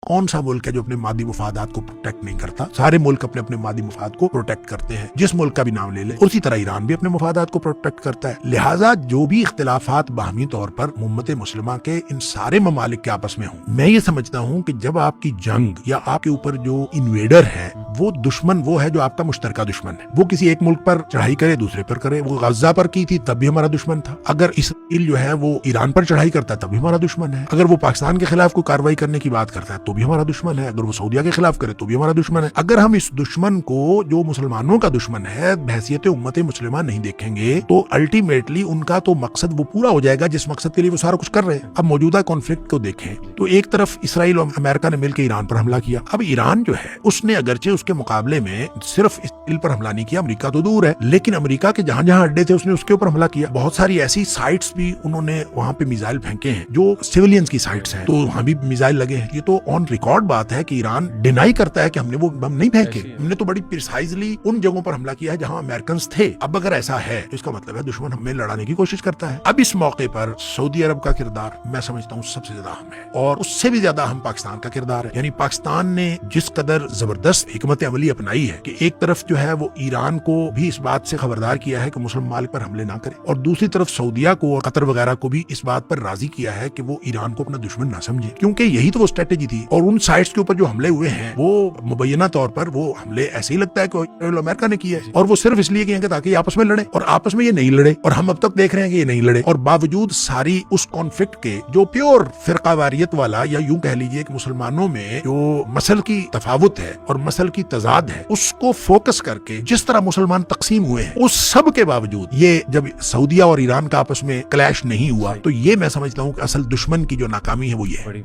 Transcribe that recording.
کون سا ملک ہے جو اپنے مادی مفادات کو پروٹیکٹ نہیں کرتا؟ سارے ملک اپنے اپنے مادی مفاد کو پروٹیکٹ کرتے ہیں، جس ملک کا بھی نام لے لیں۔ اسی طرح ایران بھی اپنے مفادات کو پروٹیکٹ کرتا ہے۔ لہٰذا جو بھی اختلافات باہمی طور پر امت مسلمہ کے ان سارے ممالک کے آپس میں ہوں، میں یہ سمجھتا ہوں کہ جب آپ کی جنگ یا آپ کے اوپر جو انویڈر ہے وہ دشمن وہ ہے جو آپ کا مشترکہ دشمن ہے، وہ کسی ایک ملک پر چڑھائی کرے دوسرے پر کرے، وہ غزہ پر کی تھی تب بھی ہمارا دشمن تھا، اگر اسرائیل جو ہے وہ ایران پر چڑھائی کرتا ہے تب بھی ہمارا دشمن ہے، اگر وہ پاکستان کے خلاف کوئی کارروائی کرنے کی بات کرتا ہے تو بھی ہمارا دشمن ہے، اگر وہ سعودیہ کے خلاف کرے تو بھی ہمارا دشمن ہے۔ اگر ہم اس دشمن کو جو مسلمانوں کا دشمن ہے بحیثیت امت مسلمہ نہیں دیکھیں گے تو الٹیمیٹلی ان کا تو مقصد وہ پورا ہو جائے گا جس مقصد کے لیے وہ سارا کچھ کر رہے ہیں۔ اب موجودہ کانفلکٹ کو دیکھیں تو ایک طرف اسرائیل اور امریکہ نے مل کے ایران پر حملہ کیا، اب ایران جو ہے اس نے اگرچہ اس کے مقابلے میں صرف اسرائیل پر حملہ نہیں کیا، امریکہ تو دور ہے، لیکن امریکہ کے جہاں جہاں اڈے تھے اس نے اس کے اوپر حملہ کیا۔ بہت ساری ایسی سائٹس بھی انہوں نے وہاں پہ میزائل پھینکے ہیں جو سیولینز کی سائٹس ہیں، تو وہاں بھی میزائل لگے ہیں۔ یہ تو آن ریکارڈ بات ہے کہ ایران ڈینائی کرتا ہے کہ ہم نے وہ بم نہیں پھینکے، ہم نے تو بڑی پریسائزلی ان جگہوں پر حملہ کیا ہے جہاں امریکنز تھے۔ اب اگر ایسا ہے تو اس کا مطلب ہے دشمن ہمیں لڑانے کی کوشش کرتا ہے۔ اب اس موقع پر سعودی عرب کا کردار میں سمجھتا ہوں سب سے زیادہ اہم ہے، اور اس سے بھی زیادہ اہم پاکستان کا کردار ہے۔ یعنی پاکستان نے جس قدر زبردست حکمت عملی اپنائی ہے کہ ایک طرف جو ہے وہ ایران کو بھی اس بات سے خبردار کیا ہے کہ مسلم ممالک پر حملے نہ کرے، اور دوسری طرف سعودیہ کو اور قطر وغیرہ کو بھی اس بات پر راضی کیا ہے کہ وہ ایران کو اپنا دشمن نہ سمجھے، کیونکہ یہی تو وہ اسٹریٹجی تھی۔ اور ان سائٹس کے اوپر جو حملے ہوئے ہیں وہ مبینہ طور پر وہ حملے ایسے ہی لگتا ہے کہ امریکہ نے کیے ہیں، اور وہ صرف اس لیے کیے ہیں تاکہ یہ آپس میں لڑیں، اور آپس میں یہ نہیں لڑے، اور ہم اب تک دیکھ رہے ہیں کہ یہ نہیں لڑے، اور باوجود ساری اس کانفلکٹ کے جو پیور فرقہ واریت والا یا یوں کہہ لیجئے کہ مسلمانوں میں جو مسل کی تفاوت ہے اور مسل کی تضاد ہے اس کو فوکس کر کے جس طرح مسلمان تقسیم ہوئے ہیں، اس سب کے باوجود یہ جب سعودیہ اور ایران کا آپس میں کلیش نہیں ہوا تو یہ میں سمجھتا ہوں کہ اصل دشمن کی جو ناکامی ہے وہ یہ ہے۔